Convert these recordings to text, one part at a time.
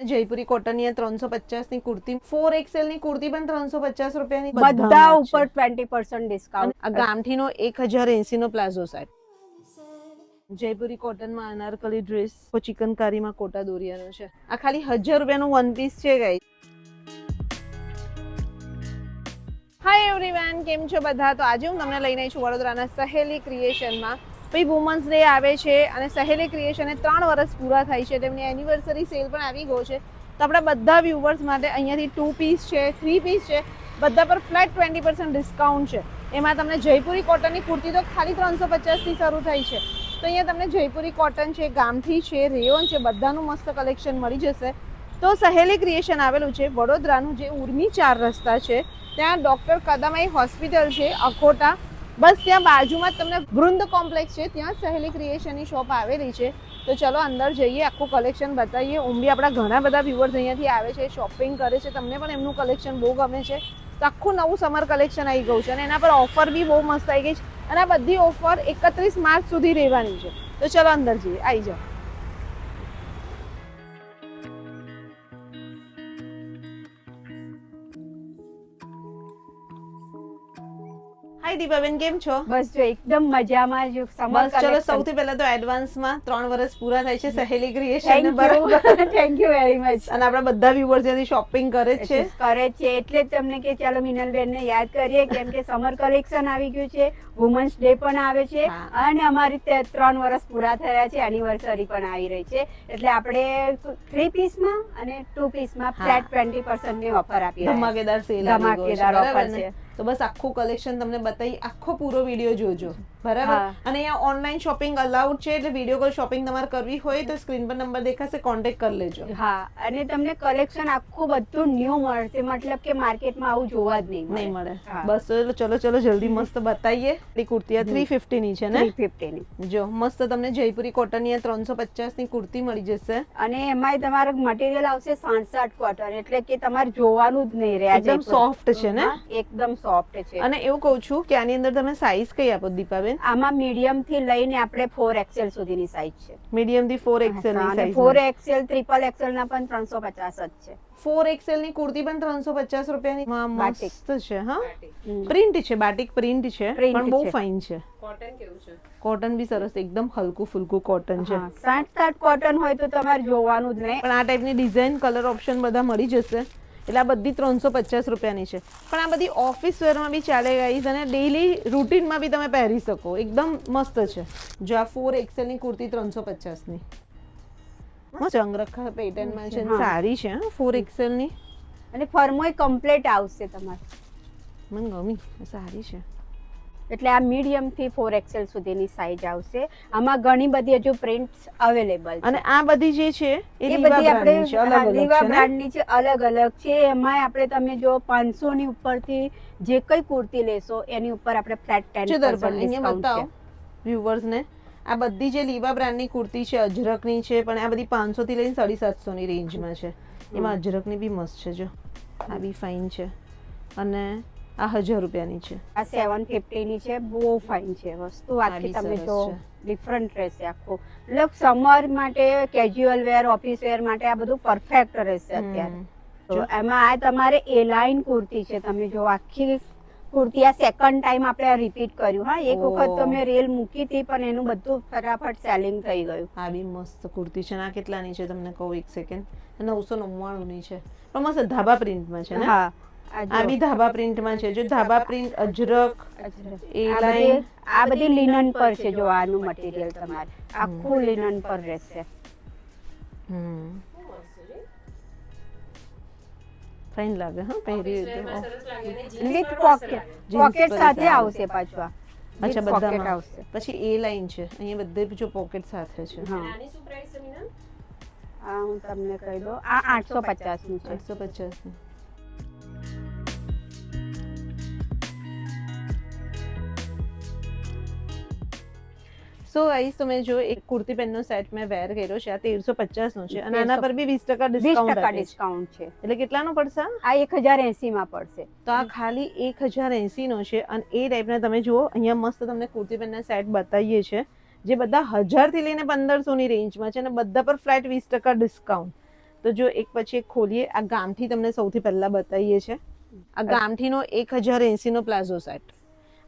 Jaipuri cotton ની 350 ની kurti, 4XL ની કુર્તી પણ 350 રૂપિયાની બધા ઉપર 20% ડિસ્કાઉન્ટ. આ ગામઠી નો 1080 નો પ્લાઝો સેટ. જયપુરી કોટન માં અનારકલી ડ્રેસ, ચિકનકારી માં કોટા દોરિયાનો છે. આ ખાલી 1000 રૂપિયાનું વન પીસ છે ગાઈસ. હાય એવરીવન, કેમ છો બધા? તો આજે હું તમને લઈને આવી છું વડોદરાના સહેલી ક્રિએશનમાં. ભાઈ વુમન્સ ડે આવે છે અને સહેલી ક્રિએશને 3 વર્ષ પૂરા થાય છે. તેમની એનિવર્સરી સેલ પણ આવી ગયો છે. તો આપણા બધા વ્યુઅર્સ માટે અહીંયાથી 2 પીસ છે, 3 પીસ છે, બધા પર ફ્લેટ 20% ડિસ્કાઉન્ટ છે. એમાં તમને જયપુરી કોટનની કુર્તી તો ખાલી 350 થી શરૂ થાય છે. તો અહીંયા તમને જયપુરી કોટન છે, ગામઠી છે, રેયોન છે, બધાનું મસ્ત કલેક્શન મળી જશે. તો સહેલી ક્રિએશન આવેલું છે વડોદરાનું, જે ઉર્મી 4 રસ્તા છે ત્યાં ડોક્ટર કદમાઈ હોસ્પિટલ છે અખોટા, બસ ત્યાં બાજુમાં જ તમને વૃંદ કોમ્પ્લેક્સ છે, ત્યાં સહેલી ક્રિએશનની શોપ આવેલી છે. તો ચલો અંદર જઈએ, આખું કલેક્શન બતાવીએ. બી આપણા ઘણા બધા વ્યુઅર્સ અહીંયાથી આવે છે, શોપિંગ કરે છે, તમને પણ એમનું કલેક્શન બહુ ગમે છે. તો આખું નવું સમર કલેક્શન આવી ગયું છે અને એના પર ઓફર બી બહુ મસ્ત આવી ગઈ છે અને આ બધી ઓફર 31 માર્ચ સુધી રહેવાની છે. તો ચલો અંદર જઈએ, આવી જાઓ. હાય દીપાબેન, કેમ છો? બસ જો એકદમ મજામાં. જો સમર બસ ચલો, સૌથી પહેલા તો એડવાન્સમાં 3 વર્ષ પૂરા થાય છે સહેલી creation. Thank you thank you very much. અને આપણા બધા વ્યુઅર્સ ત્યાંથી શોપિંગ કરે જ છે. કરે છે એટલે જ તમને કે ચાલો મિનલબેન ને યાદ કરીએ, કેમ કે સમર કલેક્શન આવી ગયું છે, વુમન્સ ડે પણ આવે છે અને અમારી 3 વર્ષ પૂરા થયા છે, એનિવર્સરી પણ આવી રહી છે. એટલે આપણે 3 પીસમાં અને 2 પીસમાં ફ્લેટ 20% ની ઓફર આપી રહ્યા છે. ધમાકેદાર સેલ, ધમાકેદાર ઓફર છે. તો બસ આખું કલેક્શન તમને બતાવી, આખો પૂરો વિડીયો જોજો, બરાબર? અને અહીંયા ઓનલાઈન શોપિંગ અલાઉડ છે, એટલે વિડીયો કોલ શોપિંગ તમારે કરવી હોય તો સ્ક્રીન પર નંબર દેખાશે, કોન્ટેક્ટ કરી લેજો. હા, અને તમને કલેક્શન આખું બધું ન્યુ મળશે, મતલબ કે માર્કેટમાં આવું જોવા જ નહીં મળે. બસ ચલો જલ્દી મસ્ત બતાવીએ. એ કુર્તી 350 ની છે ને? 350 ની. જો મસ્ત તમને જયપુરી કોટન ની 350 ની કુર્તી મળી જશે અને એમાંય તમારું મટીરિયલ આવશે 67 કોટન, એટલે કે તમારે જોવાનું જ નહીં રહે. એકદમ સોફ્ટ છે ને? એકદમ સોફ્ટ છે. અને એવું કહું છું કે આની અંદર તમે સાઈઝ કઈ આપો દીપાબેન? આમાં મીડિયમ થી લઈને આપણે 4XL સુધીની સાઈઝ છે. મીડિયમ થી 4XL ની સાઈઝ. 4XL, ટ્રિપલ XL ના પણ 350 જ છે. 4XL ની કુર્તી પણ 350 રૂપિયાની મસ્ત છે. હા, પ્રિન્ટ છે, બાટિક પ્રિન્ટ છે, પણ બહુ ફાઇન છે. કોટન કેવું છે? કોટન બી સરસ, એકદમ હલકું ફુલકું કોટન છે. 67 કોટન હોય તો તમારે જોવાનું જ નહીં. પણ આ ટાઈપની ડિઝાઇન, કલર ઓપ્શન બધા મળી જશે. એટલે આ બધી 350 રૂપિયાની છે, પણ આ બધી ઓફિસ વેરમાં બી ચાલે ગાઈઝ, અને ડેઈલી રૂટીનમાં બી તમે પહેરી શકો, એકદમ મસ્ત છે. જો આ 4XL ની કુર્તી 350 ની મસ્ત અંગરખા પેટર્નમાં છે, સારી છે 4XL ની. અને ફર્મોય કમ્પ્લીટ આવશે તમારે. મને ગમી, સારી છે. એટલે આ મીડિયમ થી 4XL સુધીની સાઈઝ આવશે. આમાં ઘણી બધી હજુ પ્રિન્ટ્સ અવેલેબલ છે. અને આ બધી જે છે એ બધી આપણે લીવા બ્રાન્ડની છે, અલગ અલગ છે. એમાં આપણે તમે જો 500 ની ઉપરથી જે કઈ કુર્તી લેશો એની ઉપર આપણે ફ્લેટ 10% ડિસ્કાઉન્ટ છે વ્યુઅર્સ ને. આ બધી જે લીવા બ્રાન્ડની કુર્તી છે, અજરકની છે, પણ આ બધી 500 થી લઈને 750 ની રેન્જમાં છે. એમાં અજરકની બી મસ્ત છે, જો આ બી ફાઇન છે. અને આ 1000 રૂપિયાની છે. આ 750 ની છે, બહુ ફાઇન છે વસ્તુ. આખી તમે જો ડિફરન્ટ રહેશે આખું. મતલબ સમર માટે, કેઝ્યુઅલ વેર, ઓફિસ વેર માટે આ બધું પરફેક્ટ રહેશે અત્યારે. તો એમાં આ તમારે એ લાઇન કુર્તી છે, તમે જો આખી કુર્તી આ સેકન્ડ ટાઈમ આપણે રિપીટ કર્યું. હા, એક વખત તો મેં રેલ મૂકી હતી પણ એનું બધું ફટાફટ સેલિંગ થઈ ગયું. આ બી મસ્ત કુર્તી છે. આ કેટલાની છે તમને કહું, એક સેકન્ડ. 999 ની છે, પણ મસ્ત ધાબા પ્રિન્ટમાં છે ને? હા, આ બી ધાબા પ્રિન્ટમાં છે. જો ધાબા પ્રિન્ટ, અજરક, એ લાઈન, આ બધી લિનન પર છે. જો આનું મટીરિયલ તમારે આખું લિનન પર રહેશે. ફાઇન લાગે. હા, પહેરી વિથ પોકેટ સાથે આવશે પાછું. અચ્છા, બધામાં આવશે. પછી એ લાઈન છે, અહીંયા બધે જો પોકેટ સાથે છે. હા, હું તમને કહી દઉં, આ 850 નું છે. 850 નું. સો ગાઈસ, તમે જો એક કુર્તી પેનનો સેટ મેં વેર કર્યો છે, આ 1350 નો છે અને આના પર બી 20% ડિસ્કાઉન્ટ છે. એટલે કેટલાનો પડશે? આ 1080 માં પડશે. તો આ ખાલી 1080 નો છે. અને એ ટાઈપના તમે જુઓ, અહીંયા મસ્ત તમને કુર્તી પેનના સેટ બતાવીએ છે, જે બધા 1000 થી લઈને 1500 ની રેન્જમાં છે અને બધા પર ફ્લેટ 20% ડિસ્કાઉન્ટ. તો જો એક પછી એક ખોલીએ. આ ગામઠી તમને સૌથી પહેલા બતાવીએ છે. આ ગામઠીનો 1080 નો પ્લાઝો સેટ,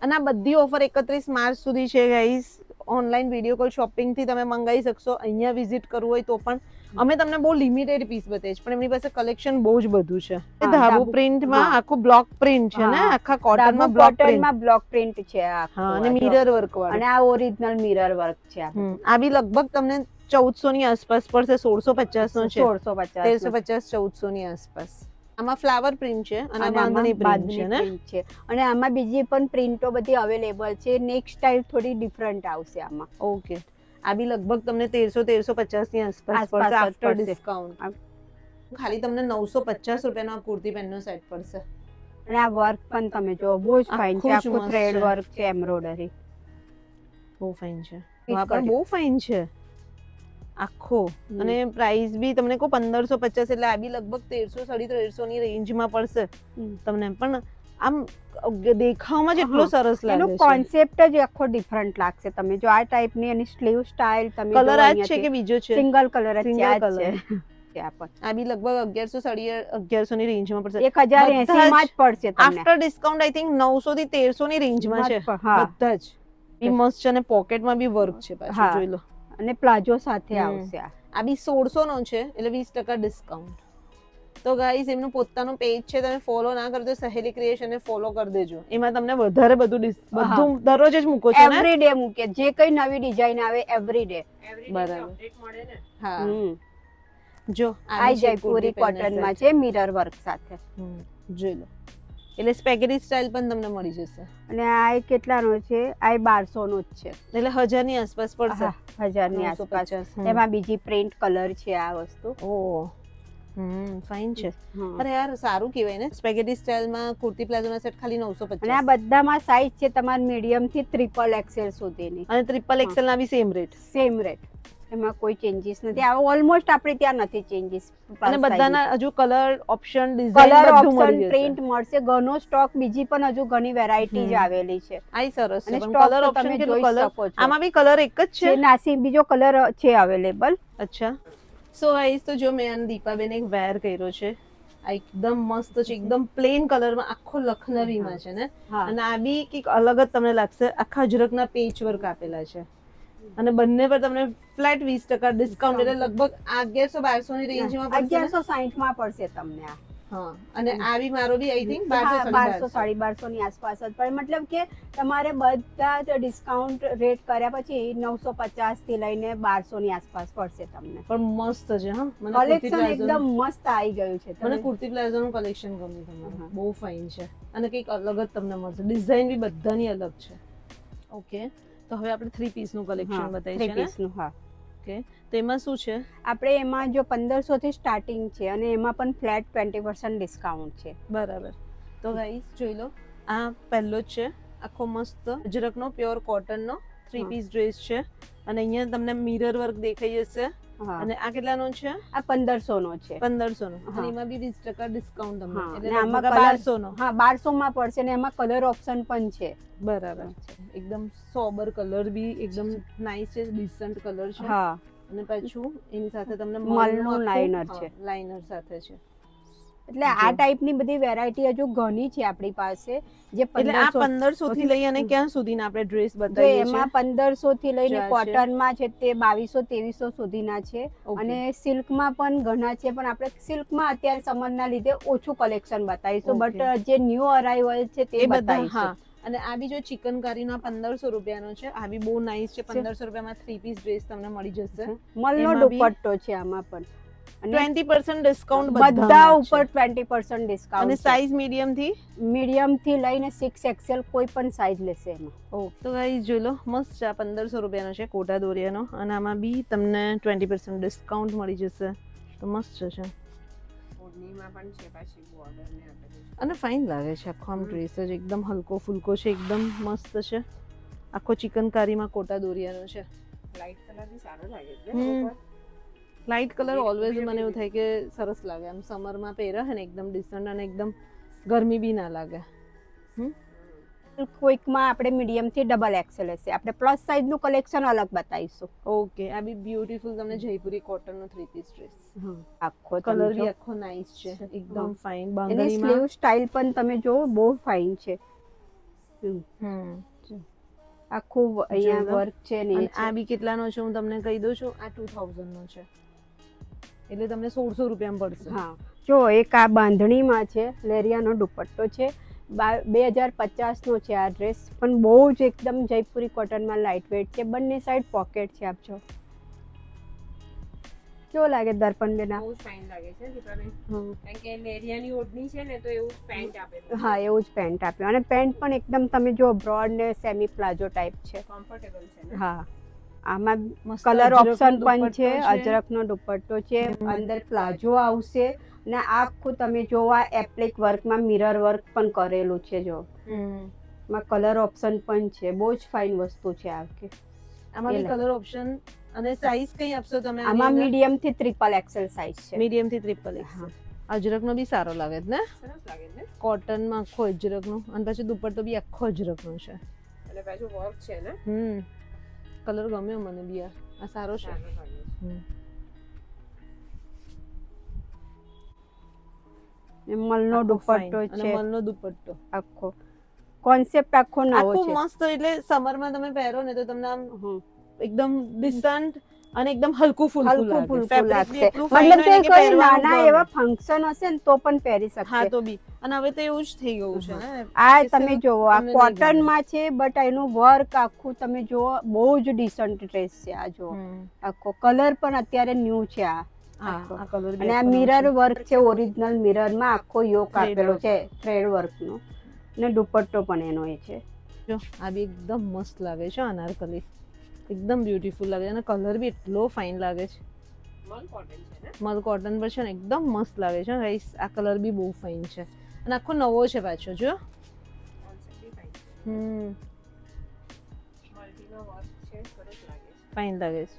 અને આ બધી ઓફર 31 માર્ચ સુધી છે guys. Online video call shopping થી તમે મંગાવી શકશો. અહીંયા વિઝિટ કરવું હોય તો પણ અમે તમને બહુ લિમિટેડ પીસ બતાવીએ છીએ, પણ એમની પાસે કલેક્શન બહુ જ બધું છે. ધાબુ પ્રિન્ટમાં આખું બ્લોક પ્રિન્ટ છે ને, આખા કોટનમાં બ્લોક પ્રિન્ટ છે હા, અને મિરર વર્ક વાળું, અને આ ઓરિજિનલ મિરર વર્ક છે. આ બી લગભગ તમને 1400 ની આસપાસ પડશે. 1650 નો છે, 1650 1350 1400 ની આસપાસ. આમાં ફ્લાવર પ્રિન્ટ છે અને બાંધણી પ્રિન્ટ છે ને, અને આમાં બીજી પણ પ્રિન્ટો બધી અવેલેબલ છે. નેક્સ્ટ સ્ટાઇલ થોડી ડિફરન્ટ આવશે આમાં. ઓકે, આ બી લગભગ તમને 1300-1350 ની આસપાસ પડશે આફ્ટર ડિસ્કાઉન્ટ. ખાલી તમને 950 રૂપિયાનો આ કુર્તી પેનનો સેટ પડશે. અને આ વર્ક પણ તમે જો બહુ જ ફાઇન છે. આખું થ્રેડ વર્ક છે, એમ્બ્રોઇડરી બહુ ફાઇન છે. આ પણ બહુ ફાઇન છે આખો. અને પ્રાઇસ બી તમને કહું 1550, એટલે આ બી લગભગ 1300-1350 ની રેન્જમાં પડશે તમને. પણ આમ દેખાવમાં જ એટલો સરસ લાગે છે. એનો કોન્સેપ્ટ જ આખો ડિફરન્ટ લાગશે. તમે જો આ ટાઈપની એની સ્લીવ સ્ટાઇલ તમે કલર આ જ છે કે બીજો છે? સિંગલ કલર જ છે. આ બી લગભગ 1100-1150 ની રેન્જમાં પડશે. 1080 માં જ પડશે તમને. આફ્ટર ડિસ્કાઉન્ટ આઈ થિંક 900 થી 1300 ની રેન્જમાં છે બધા જ. બી મસ્ત છે, અને પોકેટમાં બી વર્ક છે પાછું, જોઈ લો. અને પ્લાઝો સાથે આવશે. આ બી 1600 નો છે, એટલે 20% ડિસ્કાઉન્ટ. તો ગાઈઝ એમનું પોતાનું પેજ છે, તમે ફોલો ના કરજો સહેલી ક્રિએશનને ફોલો કરી દેજો. એમાં તમને વધારે બધું દરરોજ જ મૂકો છો ને? એવરી ડે મૂકે, જે કઈ નવી ડિઝાઇન આવે એવરી ડે. બરાબર. હા, જો આ જયપુરી કોટનમાં છે, મિરર વર્ક સાથે. જોઈ લો. એટલે સ્પેગેટી સ્ટાઇલ પણ તમને મળી જશે. અને આ કેટલાનો છે? આ 1200 નો જ છે, એટલે 1000 ની આસપાસ પડશે. 1000 ની આસપાસ. એમાં બીજી પ્રિન્ટ કલર છે આ વસ્તુ. ઓહ, ફાઇન છે. અરે યાર, સારું કહેવાય ને. સ્પેગેટી સ્ટાઇલમાં કુર્તી પ્લાઝોના સેટ ખાલી 950. અને આ બધામાં સાઈઝ છે તમારે મીડિયમ થી XXL સુધીની. અને XXL ના બી સેમ રેટ. એમાં કોઈ ચેન્જીસ નથી. આ ઓલમોસ્ટ આપણે ત્યાં નથી ચેન્જીસ. અને બધાના હજુ કલર ઓપ્શન, ડિઝાઇન બધું મળી જશે. પ્રિન્ટ મળશે. ઘણો સ્ટોક, બીજી પણ હજુ ઘણી વેરાયટી જ આવેલી છે. આઈ સરસ છે. પણ કલર ઓપ્શન કેટલું કલર? આમાં બી કલર એક જ છે? નાસી બીજો કલર છે અવેલેબલ. અચ્છા. સો ગાઈસ, તો જો મેં આને દીપાબેન એક વેર કર્યો છે. આ એકદમ મસ્ત છે, એકદમ પ્લેન કલરમાં, આખો લખનવીમાં છે ને. અને આ બી કંઈક અલગ જ તમને લાગશે. આખા અજરકના પેચ વર્ક આપેલા છે, અને બંને પર તમને ફ્લેટ 20% ડિસ્કાઉન્ટ, એટલે લગભગ 1100-1200 ની રેન્જમાં પડશે. 1160 માં પડશે તમને આ. હા, અને આ બી મારો બી આઈ થિંક 1200-1250 ની આસપાસ જ પડે. મતલબ કે તમારે બધા જ ડિસ્કાઉન્ટ રેટ કર્યા પછી 950 થી લઈને 1200 ની આસપાસ પડશે તમને. પણ મસ્ત છે. હા, મને કલેક્શન એકદમ મસ્ત આવી ગયું છે. મને કુર્તી પ્લાઝોનું કલેક્શન ગમ્યું તમને. બહુ ફાઇન છે, અને કંઈક અલગ જ તમને મળશે. ડિઝાઇન બી બધાની અલગ છે. ઓકે, તો હવે આપણે 3 પીસ નું કલેક્શન બતાવીએ છીએ ને? હા. ઓકે, તો એમાં શું છે? આપણે એમાં જો 1500 થી સ્ટાર્ટિંગ છે, અને એમાં પણ ફ્લેટ 20% ડિસ્કાઉન્ટ છે. બરાબર. તો ગાઈસ જોઈ લો, આ પહેલો જ છે. આખો મસ્ત અજરકનો પ્યોર કોટનનો 3 પીસ ડ્રેસ છે, અને અહીંયા તમને મિરર વર્ક દેખાઈ જશે. અને આ કેટલાનો છે? આ 1500 નો છે. 1500 નો. અને એમાં બી 20% ડિસ્કાઉન્ટ તમને, એટલે આમાં 1200 નો. હા, 1200 માં પડશે, ને એમાં કલર ઓપ્શન પણ છે. બરાબર છે. એકદમ સોબર કલર બી એકદમ નાઇસ છે, ડિસન્ટ કલર છે. હા, અને પાછું એની સાથે તમને મલનું લાઇનર છે. લાઇનર સાથે છે. એટલે આ ટાઈપની બધી વેરાયટી હજુ ઘણી છે આપણી પાસે. જે એટલે આ 1500 થી લઈ અને ક્યાં સુધીના આપણે ડ્રેસ બતાવીએ છીએ? એમાં 1500 થી લઈને કોટનમાં છે તે 2200-2300 સુધીના છે, અને સિલ્કમાં પણ ઘણા છે. પણ આપણે સિલ્કમાં અત્યારે સમરના લીધે ઓછું કલેક્શન બતાવીશું, બટ જે ન્યુ અરાઇવલ છે તે બતાવીશું. અને આ બી જો ચિકનકારીનો 1500 રૂપિયાનો છે. આ બી બહુ નાઇસ છે. 1500 રૂપિયામાં 3 પીસ ડ્રેસ તમને મળી જશે. મલનો દુપટ્ટો છે આમાં પણ. 20% ડિસ્કાઉન્ટ બધા ઉપર 20% ડિસ્કાઉન્ટ. અને સાઈઝ મીડિયમ થી લઈને 6XL કોઈ પણ સાઈઝ લેશે એમાં. ઓકે, તો ગાઈસ જોઈ લો, મસ્ત છે. 1500 રૂપિયાનો છે, કોટા દોરિયાનો, અને આમાં બી તમને 20% ડિસ્કાઉન્ટ મળી જશે. તો મસ્ત છે. ઓઢણીમાં પણ છે પાછી બોર્ડર ને આપેલું છે, અને ફાઇન લાગે છે. આખો આમ ડ્રેસ જ એકદમ હલકો ફુલકો છે, એકદમ મસ્ત છે. આખો ચિકનકારીમાં કોટા દોરિયાનો છે. લાઇટ કલર બી સારો લાગે છે. લાઇટ કલર ઓલવેઝ મને એવું થાય કે સરસ લાગે. આમ સમરમાં પહેરે ને એકદમ ડિસન્ટ, અને એકદમ ગરમી બી ના લાગે. કોઈકમાં આપણે મીડિયમ થી ડબલ એક્સેલ હશે. આપણે પ્લસ સાઇઝ નું કલેક્શન અલગ બતાવીશું. ઓકે, આ બી બ્યુટીફુલ તમને જયપુરી કોટન નો 3 પીસ ડ્રેસ. આખો કલર બી આખો નાઈસ છે, એકદમ ફાઇન. એની બાંગડીમાં સ્લીવ સ્ટાઇલ પણ તમે જો બહુ ફાઇન છે. આખું અહીંયા વર્ક છે ને અને આ બી કેટલાનો છે હું તમને કહી દઉં છું, આ 2000 નો છે, એટલે તમને 1600 રૂપિયામાં પડશે. હા, જો એક આ બાંધણીમાં છે, લેરિયાનો દુપટ્ટો છે, 2050 નો છે આ ડ્રેસ, પણ બહુ જ એકદમ જયપુરી કોટનમાં લાઇટ વેઇટ છે. બંને સાઈડ પોકેટ છે. આપ જો કેવો લાગે દર્પણ બેન? બહુ જ ફાઇન લાગે છે દીપાબેન, કારણ કે લેરિયાની ઓઢણી છે ને તો એવું જ પેન્ટ આપેલું. હા, એવું જ પેન્ટ આપ્યું. અને પેન્ટ પણ એકદમ તમે જો બ્રોડ ને સેમી પ્લાઝો ટાઈપ છે. કમ્ફર્ટેબલ છે ને. હા, આમાં મસ્ત કલર અજરકનો ઓપ્શન પણ દુપટ્ટો છે. છે. અજરકનો દુપટ્ટો છે, અંદર પ્લાઝો આવશે, ને આખું તમે જો આ એપ્લિક વર્કમાં મિરર વર્ક પણ કરેલું છે. જો માં કલર ઓપ્શન પણ છે. બહુ જ ફાઇન વસ્તુ છે આ. આમાં બી કલર ઓપ્શન અને સાઈઝ કઈ આપશો તમે? આમાં મીડિયમ થી ટ્રિપલ એક્સેલ સાઈઝ છે. મીડિયમ થી ટ્રિપલ એક્સેલ. અજરકનો બી સારો લાગે છે ને, સરસ લાગે ને. કોટન માં આખો અજરકનો, અને પછી દુપટ્ટો બી આખો અજરકનો છે. અને પાછું વર્ક છે ને. કલર ગમ્યો મને બી. આ સારો છે. સારું લાગે છે. મલનો દુપટ્ટો અને છે. મલનો દુપટ્ટો આખો કોન્સેપ્ટ આખો નવો આખું છે. મસ્ત, એટલે સમર માં તમે પહેરો ને તો તમને આમ એકદમ ડિસન્ટ અને એકદમ હલકું ફૂલકું લાગશે. મતલબ કે કોઈ નાના એવા ફંક્શન હશે ને તો પણ પહેરી હા શકશે. તો બી. અને હવે તો એવું જ થઈ ગયું છે ને. આ તમે જોવો, આ કોટન માં છે, બટ એનું વર્ક આખું તમે જોવો, બહુ જ ડિસન્ટ ડ્રેસ છે. આ જો આખો કલર પણ અત્યારે ન્યુ છે આ. આ કલર અને આ મિરર વર્ક છે, ઓરિજિનલ મિરર માં આખો યોક આપેલો છે, થ્રેડ વર્ક નો. ને દુપટ્ટો પણ એનો એ છે. જો આ બી એકદમ મસ્ત લાગે છે, અનારકલી એકદમ બ્યુટીફુલ લાગે છે, અને કલર બી એટલો ફાઇન લાગે છે. મલ કોટન છે ને. મલ કોટન પર છે ને, એકદમ મસ્ત લાગે છે ગાઈસ. આ કલર બી બહુ ફાઇન છે, અને આખો નવો છે પાછો. જો કોન્સેપ્ટ બી ફાઇન છે. મલ્ટીમાં વર્ક છે, સરસ લાગે છે. ફાઇન લાગે છે.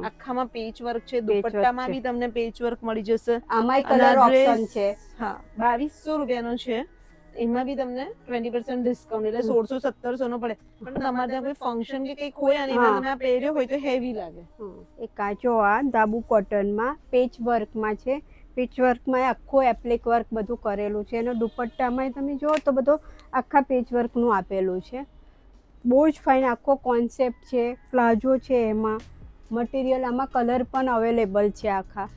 આખામાં પેચ વર્ક છે, પેચ વર્ક દુપટ્ટામાં છે. બી તમને પેચ વર્ક મળી જશે. આમાંય અને કલર આ ઓપ્શન dress, છે. હા, 2200 રૂપિયાનો છે. એમાં બી તમને 20% ડિસ્કાઉન્ટ, એટલે 1600-1700 નો પડે. પણ તમારે ત્યાં કોઈ ફંક્શન કે કંઈક હોય અને એમાં તમે આ પહેર્યો હોય તો હેવી લાગે. એક કાચો આ દાબુ કોટનમાં પેચ વર્કમાં છે. પેચ વર્કમાં આખો એપ્લિક વર્ક બધું કરેલું છે, અને દુપટ્ટામાં તમે જુઓ તો બધો આખા પેચ વર્કનું આપેલું છે. બહુ જ ફાઇન આખો કોન્સેપ્ટ છે. પ્લાઝો છે, એમાં મટીરિયલ, આમાં કલર પણ અવેલેબલ છે આખા.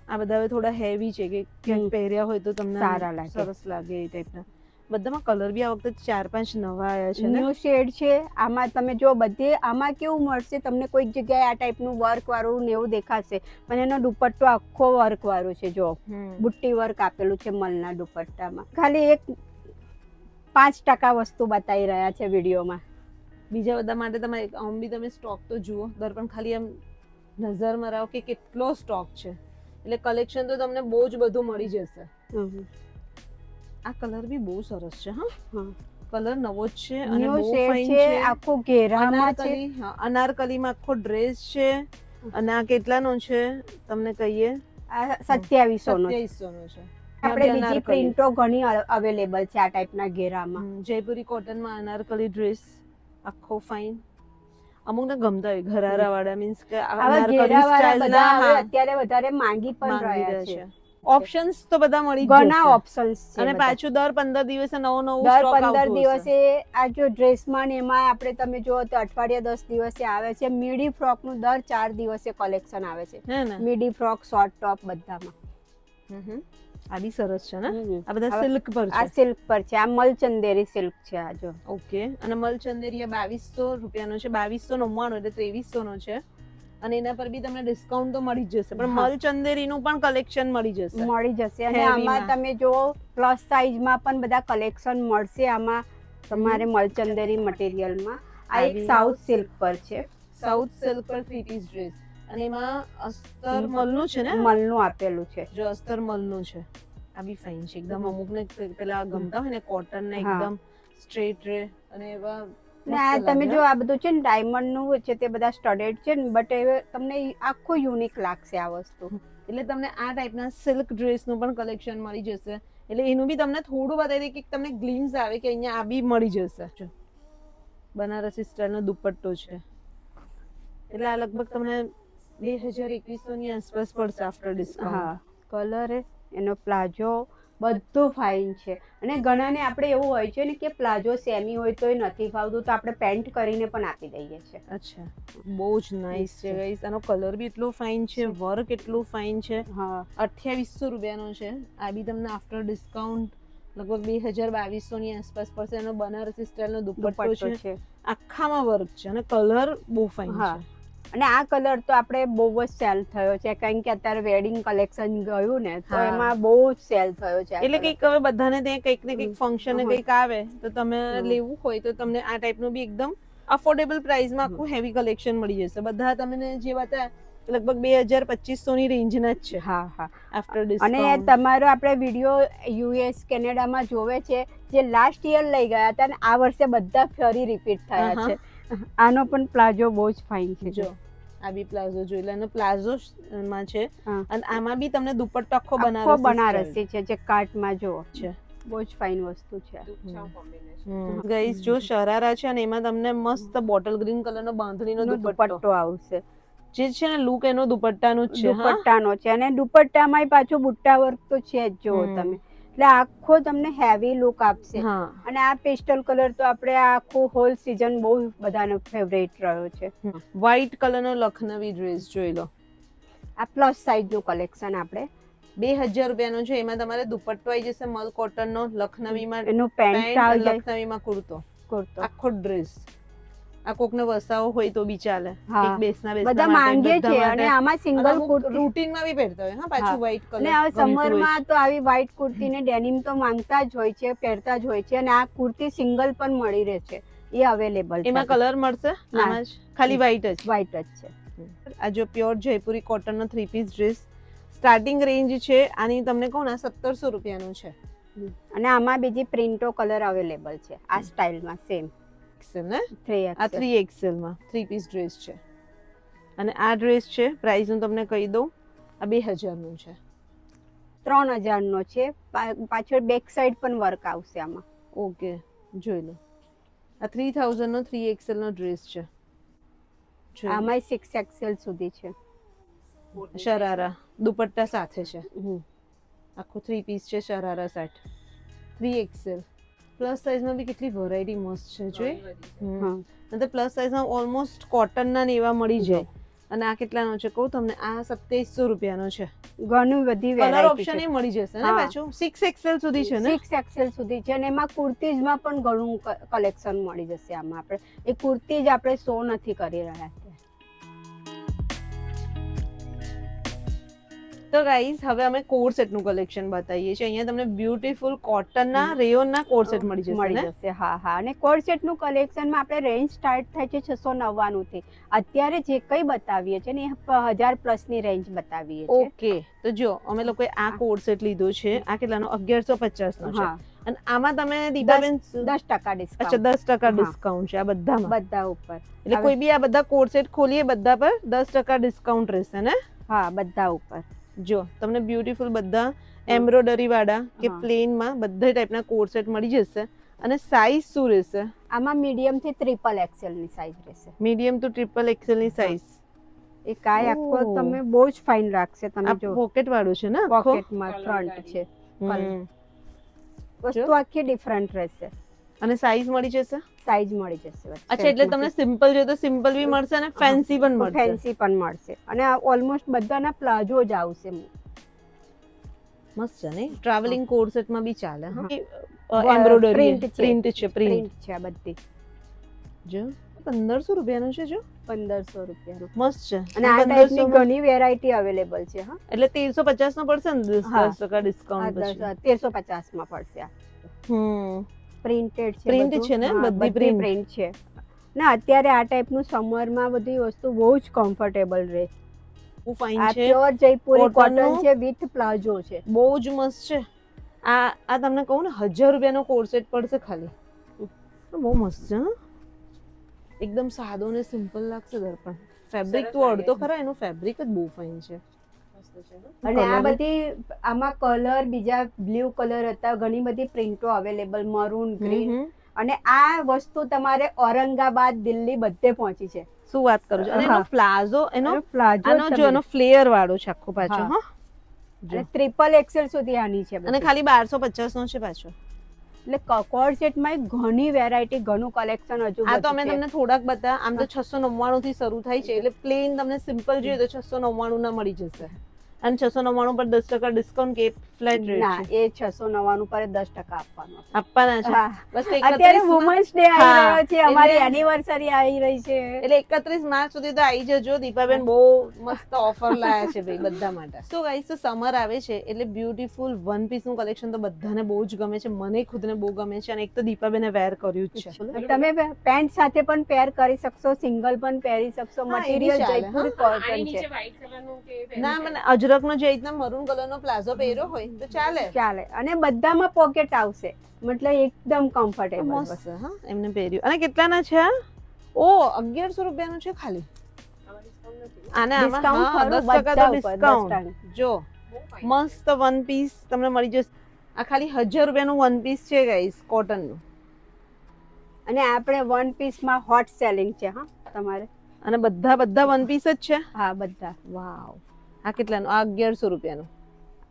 આ બધા હવે થોડા હેવી છે, કે ક્યાંક પહેર્યા હોય તો તમને સારા લાગે. સરસ લાગે એ ટાઈપના. બધામાં કલર બી આ વખતે 4-5 નવા આવ્યા છે ને. ન્યુ શેડ છે. આમાં તમે જો બધે આમાં કેવું મળશે તમને, કોઈક જગ્યાએ આ ટાઈપનું વર્ક વાળું ને એવું દેખાશે, પણ એનો દુપટ્ટો આખો વર્ક વાળો છે. જો બુટ્ટી વર્ક આપેલું છે મલના દુપટ્ટામાં. ખાલી એક 5% વસ્તુ બતાવી રહ્યા છે વિડીયોમાં. બીજા બધા માટે તમે આમ બી તમે સ્ટોક તો જુઓ, દર્પણ ખાલી આમ નજર મરાવો કે કેટલો સ્ટોક છે. એટલે કલેક્શન તો તમને બહુ જ બધું મળી જશે. આ કલર બી બહુ સરસ છે. કલર નવો જ છે અને ન્યુ બહુ શેડ ફાઇન છે. છે. આખો ઘેરામાં છે. અનારકલીમાં આખો ડ્રેસ છે. અને આ કેટલાનો છે તમને કહીએ? આ 2700 નો છે. 2700 નો છે. આપણે બીજી પ્રિન્ટો ઘણી અવેલેબલ છે આ ટાઈપના ઘેરામાં. જયપુરી કોટનમાં અનારકલી ડ્રેસ આખો ફાઇન. અમુક ને ગમતા હોય ઘરારા વાળા, મીન્સ કે આવા અનારકલી ઘેરાવાળા સ્ટાઇલ બધા હવે ના અત્યારે વધારે માંગી પણ રહ્યા છે. ઓપ્શન્સ તો બધા મળી જ ઘણા જશે. ઓપ્શન્સ છે. અને બધા. પાછું દર 15 દિવસે નવો નવો દર સ્ટોક 15 આવતો હશે. દિવસે આ જો ડ્રેસમાં ને એમાં આપણે તમે જુઓ તો અઠવાડિયા 10 દિવસે આવે છે. મીડી ફ્રોક નું દર 4 દિવસે કલેક્શન આવે છે. હે ને? મીડી ફ્રોક, શોર્ટ ટોપ બધામાં. આ બી સરસ છે ને. આ બધા સિલ્ક પર આ છે. સિલ્ક પર છે. આ મલચંદેરી સિલ્ક છે. આ જો ઓકે. અને મલચંદેરિયા 2200 રૂપિયાનો છે. 2299 એટલે 2300 નો છે. અને એના પર બી તમને ડિસ્કાઉન્ટ તો મળી જ જશે. પણ મલચંદેરીનું પણ કલેક્શન મળી જશે. અને Heavy આમાં માં. તમે જો પ્લસ સાઈઝમાં પણ બધા કલેક્શન મળશે આમાં તમારે મલચંદેરી મટીરિયલમાં. આ એક સાઉથ સિલ્ક પર છે. સાઉથ સિલ્ક પર 3 પીસ ડ્રેસ. અને એમાં અસ્તર મલનું છે ને? મલનું આપેલું છે. જો અસ્તર મલનું છે. આ બી ફાઇન છે એકદમ. અમુક ને પેલા ગમતા હોય ને કોટન ને એકદમ સ્ટ્રેટ રે અને એવા ને આ તમે જો આ બધું છે ને ડાયમંડ નું છે તે બધા સ્ટડેડ છે ને બટ એ તમને આખું યુનિક લાગશે આ વસ્તુ. એટલે તમને આ ટાઈપના સિલ્ક ડ્રેસનું પણ કલેક્શન મળી જશે. એટલે એનું બી તમને થોડું બતાવી દે કે તમને ગ્લિમ્સ આવે કે અહીંયા આ બી મળી જશે. બનારસી સ્ટાઇલનો દુપટ્ટો છે. એટલે આ લગભગ તમને 2021 ની આસપાસ પડશે આફ્ટર ડિસ્કાઉન્ટ. હા, કલર એનો પ્લાઝો બધું ફાઇન છે. અને ઘણાને આપણે એવું હોય છે ને કે પ્લાઝો સેમી હોય તોય નથી ફાવતું તો આપણે પેન્ટ કરીને પણ આપી દઈએ છીએ. અચ્છા, બહુ જ નાઇસ છે ગાઈસ. આનો કલર બી એટલો ફાઇન છે, વર્ક એટલું ફાઇન છે. હા, 2800 રૂપિયાનો છે. આ બી તમને આફ્ટર ડિસ્કાઉન્ટ લગભગ 2022 ની આસપાસ પડશે. એનો બનારસી સ્ટાઇલનો દુપટ્ટો છે, આખામાં વર્ક છે અને કલર બહુ ફાઇન હા. છે. અને આ કલર તો આપણે બહુ જ સેલ થયો છે કારણ કે અત્યારે વેડિંગ કલેક્શન ગયું ને તો હા. એમાં બહુ જ સેલ થયો છે આ એટલે colour. કંઈક હવે બધાને ત્યાં કંઈક ને કંઈક ફંક્શન ને હમ. કંઈક આવે તો તમે હમ. લેવું હોય તો તમને આ ટાઈપનું બી એકદમ અફોર્ડેબલ પ્રાઇસમાં આખું હેવી કલેક્શન મળી જશે. બધા તમને જે બતાવ્યા લગભગ 2000-2500 ની રેન્જના જ છે હા હા. આફ્ટર અને ડિસ્કાઉન્ટ. તમારો આપણે વિડીયો યુએસ કેનેડામાં જોવે છે જે લાસ્ટ યર લઈ ગયા હતા ને આ વર્ષે બધા ફરી રિપીટ થયા આહા. છે. આનો પણ પ્લાઝો બહુ જ ફાઇન છે. જો આ બી પ્લાઝો જોઈ લો. અને પ્લાઝો માં છે હા. અને આમાં બી તમને દુપટ્ટો આખો આખો બનારસી બનારસી છે જે કાર્ટમાં જો છે. બહુ જ ફાઇન વસ્તુ છે. કોમ્બિનેશન. ગાઈસ જો શરારા છે અને એમાં તમને મસ્ત બોટલ ગ્રીન કલરનો બાંધણીનો નો દુપટ્ટો દુપટ્ટો આવશે. જે છે ને લુક એનો દુપટ્ટાનું જ છે. હા, દુપટ્ટાનો છે અને દુપટ્ટામાં પાછું બુટ્ટા વર્ક તો છે જ જો હમ. તમે. એટલે આખો તમને હેવી લુક આપશે. હા. અને આ પેસ્ટલ કલર તો આપણે આખું હોલ સીઝન બહુ બધાનો ફેવરેટ રહ્યો છે. વ્હાઈટ કલરનો લખનવી ડ્રેસ જોઈ લો. આ પ્લસ સાઇઝ નું કલેક્શન આપણે 2000 રૂપિયાનો છે. એમાં તમારે દુપટ્ટો આવી જશે મલ કોટનનો, લખનવીમાં એનું પેન્ટ પેન્ટ આવી અને જાય લખનવીમાં કુર્તો. કુર્તો. આખો ડ્રેસ. આ કોકને વસાવો હોય તો બી ચાલે. હા. એક બેસના બધા માંગે છે અને આમાં સિંગલ કુર્તી રૂટીનમાં બી પહેરતા હોય. હા, પાછું વ્હાઈટ કલર. અને હવે સમરમાં તો આવી વ્હાઈટ કુર્તી ને ડેનિમ તો માંગતા જ હોય છે, પહેરતા જ હોય છે અને આ કુર્તી સિંગલ પણ મળી રહે છે. એ અવેલેબલ છે. એમાં કલર મળશે? ના. આમાં જ ખાલી વ્હાઈટ જ. વ્હાઈટ જ છે. આ જો પ્યોર જયપુરી કોટનનો 3 પીસ ડ્રેસ સ્ટાર્ટિંગ રેન્જ છે આની તમને કહું ને 1700 રૂપિયાનું છે. અને આમાં બીજી પ્રિન્ટો કલર અવેલેબલ છે આ સ્ટાઇલમાં સેમ. એક્સેલ ને 3XL. આ 3XL માં 3 પીસ ડ્રેસ છે. અને આ ડ્રેસ છે પ્રાઇસ હું તમને કહી દઉં, આ 2000 નું છે. 3000 નો છે. પાછળ બેક સાઈડ પણ વર્ક આવશે આમાં. ઓકે, જોઈ લો. આ 3000 નો 3XL નો ડ્રેસ છે. જોઈ લો. આમાં 6XL સુધી છે. શરારા દુપટ્ટા સાથે છે. હમ. આખું 3 પીસ છે શરારા સેટ 3XL. પ્લસ સાઇઝમાં બી કેટલી વેરાયટી મસ્ત છે જોઈ. હા. અને પ્લસ સાઇઝમાં ઓલમોસ્ટ કોટનના ને એવા મળી જાય. અને આ કેટલાનો છે કહું તમને, આ 2700 રૂપિયાનો છે. ઘણી બધી કલર વેરાયટી ઓપ્શન છે. એ મળી જશે ને હા. પાછું 6XL સુધી છે ને. 6XL સુધી છે અને એમાં કુર્તીઝમાં પણ ઘણું કલેક્શન મળી જશે આમાં. આપણે એ કુર્તી જ આપણે શો નથી કરી રહ્યા અત્યારે. તો ગાઈઝ હવે અમે કોડ સેટ નું કલેક્શન બતાવીએ છીએ. અહીંયા તમને બ્યુટીફુલ કોટનના રેયોનના કોડ સેટ મળી જશે ને. હા હા. અને કોડ સેટ નું કલેક્શનમાં આપણે રેન્જ સ્ટાર્ટ થાય છે 699 થી. અત્યારે જે કઈ બતાવીએ છે ને એ 1000 પ્લસ ની રેન્જ બતાવીએ છે. ઓકે, તો જો અમે લોકોએ આ કોડ સેટ લીધો છે. આ કેટલાનો 1150 નો છે. હા. અને આમાં તમે દીપાબેન 10% અચ્છા ડિસ્કાઉન્ટ 10% ડિસ્કાઉન્ટ છે આ બધામાં. બધા ઉપર. એટલે કોઈ બી આ બધા કોડ સેટ ખોલીએ બધા પર 10% ડિસ્કાઉન્ટ રહેશે ને. હા, બધા ઉપર. જો તમને બ્યુટીફુલ બધા એમ્બ્રોઇડરી વાળા કે હા. પ્લેનમાં બધા ટાઈપના કોડ સેટ મળી જશે. અને સાઈઝ શું રહેશે? આમાં મીડિયમ થી XXL ની સાઈઝ રહેશે. મીડિયમ ટુ XXL ની સાઈઝ. એ કાય આખો ઓહ. તમે બહુ જ ફાઇન રાખશે. તમે આ જો પોકેટ વાળું છે ને આખો. પોકેટમાં ફ્રન્ટ છે. હમ. વસ્તુ આખી ડિફરન્ટ રહેશે. અને સાઈઝ મળી જશે? સાઈઝ મળી જશે. અચ્છા, એટલે તમને સિમ્પલ જોઈએ તો સિમ્પલ બી મળશે અને ફેન્સી પણ મળશે. ફેન્સી પણ મળશે. અને ઓલમોસ્ટ બધાના પ્લાઝો જ આવશે. મસ્ત છે ને. ટ્રાવેલિંગ કોડ સેટ માં બી ચાલે. હા. એમ્બ્રોઇડરી પ્રિન્ટ છે. પ્રિન્ટ છે પ્રિન્ટ. પ્રિન્ટ છે આ બધી. જો 1500 રૂપિયાનો છે. જો 1500 રૂપિયાનો. મસ્ત છે. અને આ ટાઈપની ઘણી વેરાયટી અવેલેબલ છે. હા, એટલે 1350 નો પડશે ને હા. 10% ડિસ્કાઉન્ટ પછી. 1350 માં પડશે આ. પ્રિન્ટેડ છે. પ્રિન્ટ બધું. છે ને, હા, બધી પ્રિન્ટ. પ્રિન્ટ છે. ના અત્યારે આ ટાઈપનું સમરમાં બધી વસ્તુ બહુ જ કમ્ફર્ટેબલ રહે. બહુ ફાઇન આ છે. પ્યોર જયપુરી Cotton કોટન નું. છે વિથ પ્લાઝો છે. બહુ જ મસ્ત છે. આ તમને કહું ને 1000 રૂપિયાનો કોડ સેટ પડશે ખાલી. બહુ મસ્ત છે. હા? એકદમ સાદો ને સિમ્પલ લાગશે દર્પણ. ફેબ્રિક સરસ તો લાગે અડધો છે. ખરા, એનું ફેબ્રિક જ બહુ ફાઇન છે. મસ્ત છે હો. અને આ Colour બધી આમાં કલર બીજા બ્લુ કલર હતા, ઘણી બધી પ્રિન્ટો અવેલેબલ, મરૂન, ગ્રીન. અને આ વસ્તુ તમારે ઔરંગાબાદ, દિલ્હી બધે પહોંચી છે. શું વાત કરું છું. અને એનો હા. પ્લાઝો, એનો એનો પ્લાઝો આનો જો એનો ફ્લેયર વાળો છે આખો પાછો. હા. હા જો. અને ટ્રિપલ એક્સેલ સુધી આની છે અને બધી. ખાલી 1250 નો છે પાછો. એટલે કોર્ડ સેટમાં ઘણી વેરાયટી, ઘણું કલેક્શન હજુ આ તો અમે બધું છે. તમને થોડાક બતા, આમ તો 699 થી શરૂ થાય છે, એટલે પ્લેન તમને સિમ્પલ જોઈએ તો 699 ના મળી જશે. અને 699 પર 10% ડિસ્કાઉન્ટ કે ફ્લેટ રેટ ના, છે. એ 699 પર 10% આપવાનો છે. આપવાના છે. હા. બસ અત્યારે 31 વુમન્સ ડે આવી હા, રહ્યો છે, અમારી એટલે- એનિવર્સરી આવી રહી છે. એટલે 31 માર્ચ સુધી તો આવી જજો. દીપાબેન બહુ મસ્ત ઓફર લાયા છે ભાઈ બધા માટે. સો ગાઈસ, તો સમર આવે છે એટલે બ્યુટીફુલ વન પીસ નું કલેક્શન તો બધાને બહુ જ ગમે છે. મને ખુદને બહુ ગમે છે. અને એક તો દીપાબેને વેર કર્યું જ છે. તમે પેન્ટ સાથે પણ પેર કરી શકશો, સિંગલ પણ પહેરી શકશો. હા, એ બી મટીરિયલ ચાલે, જયપુરી હા. આની કોટન નીચે છે. વ્હાઈટ કલરનું કે ના, મને અજરકનો જે રીતના મરૂન કલરનો પ્લાઝો પહેર્યો હોય તો ચાલે. ચાલે. અને બધામાં પોકેટ આવશે, મતલબ એકદમ કમ્ફર્ટેબલ. મસ્ત. હા, એમને પહેર્યું. અને કેટલાના છે આ? ઓ, 1100 રૂપિયાનું છે ખાલી. આમાં ડિસ્કાઉન્ટ નથી. આને આમાં ડિસ્કાઉન્ટ હા, ખરું 10% બધા તો ઉપર, ડિસ્કાઉન્ટ. જો બહુ fine મસ્ત વન પીસ તમને મળી જશે. આ ખાલી 1000 રૂપિયાનું વન પીસ છે ગાઈસ, કોટનનું. અને આપણે વન પીસ માં હોટ સેલિંગ છે. હા, તમારે. અને બધા વન પીસ જ છે. હા, બધા. વાવ. આ કેટલાનું? આ 1100 રૂપિયાનું.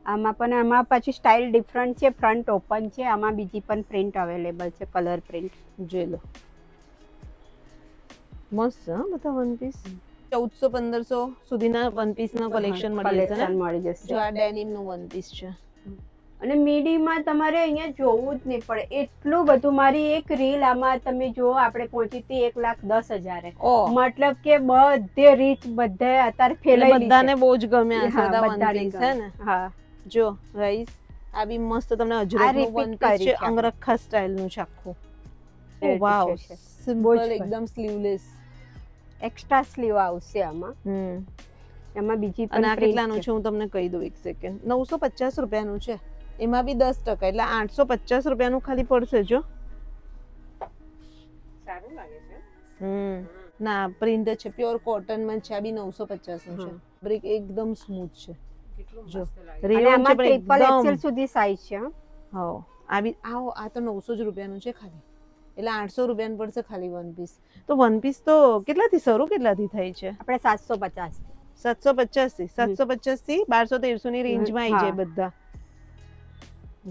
આમાં પછી સ્ટાઇલ ડિફરન્ટ છે. ફ્રન્ટ ઓપન છે. આમાં બીજી પણ પ્રિન્ટ અવેલેબલ છે, કલર પ્રિન્ટ. જોઈ લો. મસ્ત. હા, બધા વન પીસ 1400-1500 સુધીના વન પીસ ના કલેક્શન મળી જશે કલેક્શન ને. મળી જશે. જો આ ડેનિમ નું વન પીસ છે. અને મીડીમાં તમારે અહીંયા જોવું જ નહીં પડે, એટલું બધું. મારી એક રીલ આમાં તમે જુઓ, આપણે પહોંચી હતી 1,10,000. ઓહ. મતલબ કે બધે રીચ, બધે અત્યારે એટલે ફેલાયેલી બધાને છે. બહુ જ ગમે આ હા, બધા વન બધાને પીસ ગમે. છે ને. હા. જો ગાઈસ, આ બી મસ્ત તમને અજરકનું repeat વન પીસ કરી છે, છે આપણે. અંગરખા સ્ટાઇલ નું છે આખું. ઓ Red વાવ, t-shirt છે. બહુ સિમ્પલ જ એકદમ સ્લીવલેસ. એક્સ્ટ્રા સ્લીવ આવશે આમાં. એમાં બીજી અને પણ આ કેટલાનું છે હું તમને કહી દઉં, એક સેકન્ડ. 950 રૂપિયાનું છે. એમાં બી 10%, એટલે 850 રૂપિયાનું ખાલી પડશે. જો સારું લાગે છે. ના, પ્રિન્ટ છે, પ્યોર કોટન માં છે. આ બી 950 નું છે. બ્રિક એકદમ સ્મૂથ છે. કેટલું જો મસ્ત લાગે. અને રેયોન છે આમાં પણ ટ્રિપલ એકદમ. એક્સેલ સુધી સાઈઝ છે. હા. હા, આ બી આ તો 900 જ રૂપિયાનું છે ખાલી. એટલે 800 રૂપિયાનું પડશે ખાલી વન પીસ. તો વન પીસ તો કેટલાથી શરૂ, કેટલાથી થાય છે? આપણે 750 થી. 750 થી 750 થી 1200-1300 ની રેન્જમાં આવી જાય બધા.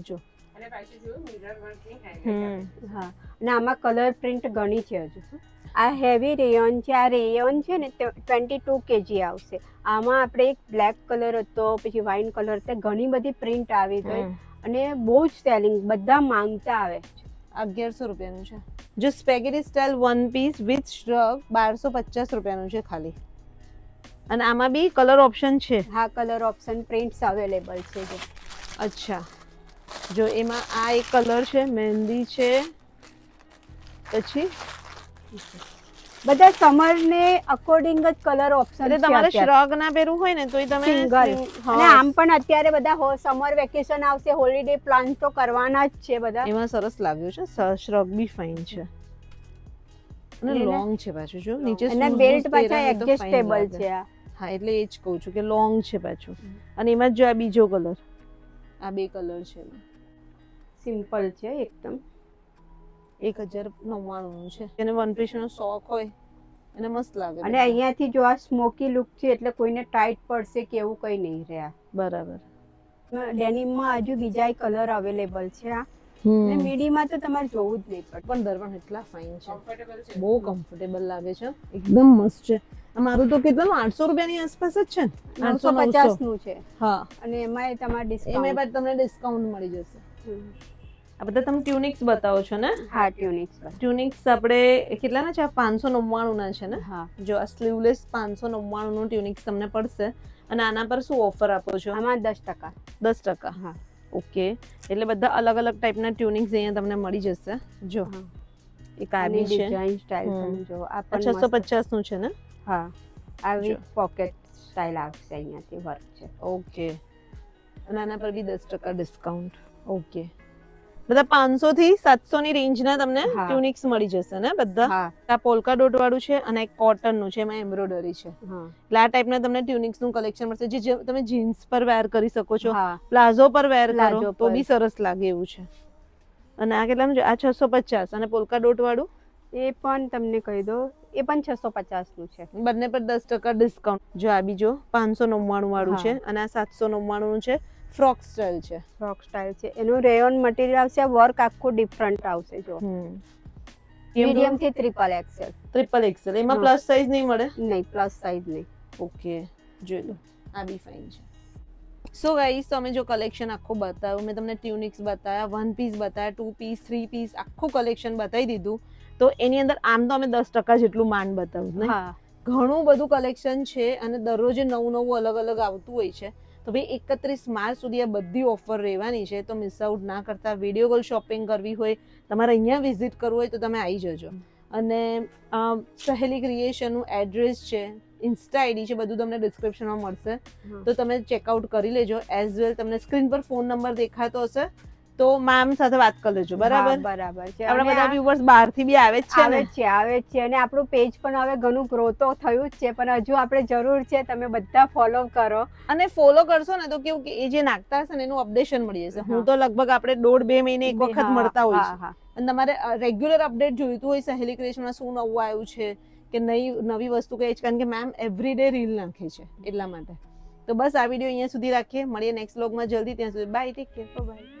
જો અને પાછું જોયું મિરર વર્ક ની હાઇલાઇટ. હા. અને આમાં કલર પ્રિન્ટ ઘણી છે હજુ. આ હેવી રેયોન છે. આ રેયોન છે ને, તે 22 kg આવશે. આમાં આપણે એક બ્લેક કલર હતો, પછી વાઇન કલર, તે ઘણી બધી પ્રિન્ટ આવી ગઈ. અને બહુ જ સેલિંગ, બધા માંગતા આવે. 1100 રૂપિયાનું છે. જો spaghetti style one piece with shrug 1250 રૂપિયાનું છે ખાલી. અને આમાં બી કલર ઓપ્શન છે. હા, કલર ઓપ્શન, પ્રિન્ટ્સ અવેલેબલ છે. જો અચ્છા, જો એમાં આ એક કલર છે, મહેંદી છે, પછી બધા સમર ને અકોર્ડિંગ જ કલર ઓપ્શન એટલે છે. તમારે અત્યારે શ્રગ ના પહેરવું હોય ને તો તમે સિંગલ. અને આમ પણ અત્યારે બધા સમર વેકેશન આવશે, હોલિડે પ્લાન તો કરવાના જ છે બધા. એમાં સરસ લાગ્યું છે. શ્રગ બી ફાઇન છે. અને લોંગ છે પાછું. જો નીચે અને શૂઝ બેલ્ટ પાછા પહેર્યા તો ફાઇન એડજસ્ટેબલ લાગે. છે. હા, એટલે એ જ કહું છું કે લોંગ છે પાછું. અને એમાં જો આ બીજો કલર, આ બે કલર છે. સિમ્પલ છે એકદમ. 1099 નું છે. એને વન પીસ નો શોખ હોય એને મસ્ત લાગે. અને અહીંયાથી જો આ સ્મોકી લુક છે, એટલે કોઈને ટાઈટ પડશે કે એવું કઈ નહીં રહ્યા. બરાબર. ડેનિમમાં હજુ બીજા કલર અવેલેબલ છે. અને મીડીમાં તો તમારે જોવું જ નહીં પડે. પણ દર્પણ એટલા ફાઇન છે, કમ્ફર્ટેબલ છે. બહુ કમ્ફર્ટેબલ લાગે છે, એકદમ મસ્ત છે. મારું તો કેટલાનું 800 રૂપિયાની આસપાસ જ છે ને. 950 નું છે. હા, અને એમાં તમારે એમાં ડિસ્કાઉન્ટ. પણ તમને ડિસ્કાઉન્ટ મળી જશે. આ બધા તમે ટ્યુનિક્સ બતાવો છો ને? હા, ટ્યુનિક્સ. ટ્યુનિક્સ આપણે કેટલાના છે? 599 ના છે ને? હા. જો આ સ્લીવલેસ 599 નું ટ્યુનિક્સ તમને પડશે. અને આના પર શું ઓફર આપો છો? આમાં 10%. 10%. હા. ઓકે, એટલે બધા અલગ અલગ ટાઈપના ટ્યુનિક્સ અહીંયા તમને મળી જશે. જો એક આ બી છે, ડિઝાઇન સ્ટાઇલ તમે જો. આ આ 650 નું છે ને? હા, આવી જો. પોકેટ સ્ટાઇલ આવશે, અહીંયાથી વર્ક છે. ઓકે. અને આના પર બી 10% ડિસ્કાઉન્ટ. ઓકે. બધા 500 થી 700 ની રેન્જ ના તમને હા. ટ્યુનિક્સ મળી જશે ને બધા. હા આ પોલ્કા ડોટ વાળું છે અને એક કોટન નું છે, એમાં એમ્બ્રોઇડરી છે. હા એટલે આ ટાઈપના તમને ટ્યુનિક્સ નું કલેક્શન મળશે જે તમે જીન્સ પર વેર કરી શકો છો, હા પ્લાઝો પર વેર કરો પ્લાઝો તો પર. બી સરસ લાગે એવું છે. અને આ કેટલાનું છે? આ 650 અને પોલ્કા ડોટ વાળું એ પણ તમને કહી દો, એ પણ 650 નું છે. બંને પર 10% ડિસ્કાઉન્ટ. જો આ બીજો 599 વાળું હા. છે અને આ 799 નું છે. ફ્રોક સ્ટાઇલ છે. ફ્રોક સ્ટાઇલ છે, એનું રેયોન મટીરિયલ આવશે, વર્ક આખું ડિફરન્ટ આવશે. જો મીડિયમ થી ટ્રિપલ એક્સેલ. Triple XL. એમાં હા. પ્લસ સાઈઝ નહીં મળે? નહીં, પ્લસ સાઈઝ નહીં. ઓકે, જોઈ લો. આ બી ફાઇન છે. સો ગાઈસ, તમે જો કલેક્શન આખું બતાવ્યું, મેં તમને ટ્યુનિક્સ બતાવ્યા, 1 પીસ બતાવ્યા, 2 પીસ, 3 પીસ, આખું કલેક્શન બતાવી દીધું. તો એની અંદર આમ તો અમે 10% જેટલું માંડ બતાવ્યું ને. હા ઘણું બધું કલેક્શન છે અને દરરોજે નવું અલગ અલગ આવતું હોય છે. તો ભાઈ 31 માર્ચ સુધી આ બધી ઓફર રહેવાની છે, તો મિસ આઉટ ના કરતા. વિડીયો કોલ શોપિંગ કરવી હોય, તમારે અહીંયા વિઝિટ કરવું હોય તો તમે આવી જજો. અને સહેલી ક્રિએશનનું એડ્રેસ છે, ઇન્સ્ટા આઈડી છે, બધું તમને ડિસ્ક્રિપ્શનમાં મળશે. તો તમે ચેકઆઉટ કરી લેજો. એઝ વેલ તમને સ્ક્રીન પર ફોન નંબર દેખાતો હશે તો મેમ સાથે વાત કરી લેજો. બરાબર? હા, બરાબર છે. આપણા અને બધા આ વ્યુઅર્સ બહારથી બી આવે જ છે આવે ને. જ છે, આવે જ છે. અને આપણું પેજ પણ હવે ઘણું ગ્રો તો થયું જ છે, પણ હજુ આપણે જરૂર છે તમે બધા ફોલો કરો. અને ફોલો કરશો ને તો કેવું કે એ જે નાખતા હશે ને એનું અપડેશન મળી જશે. હું તો લગભગ આપણે 1.5-2 મહિને એક વખત મળતા હોય છે. હા અને તમારે રેગ્યુલર અપડેટ જોઈતું હોય સહેલી ક્રિએશનમાં શું નવું આવ્યું છે કે નવી વસ્તુ કઈ છે, કારણ કે મેમ એવરીડે રીલ નાખે છે એટલા માટે. તો બસ આ વિડીયો અહીંયા સુધી રાખીએ. મળીએ નેક્સ્ટ વ્લોગમાં જલ્દી. ત્યાં સુધી બાય, ટેક કેર, બાય.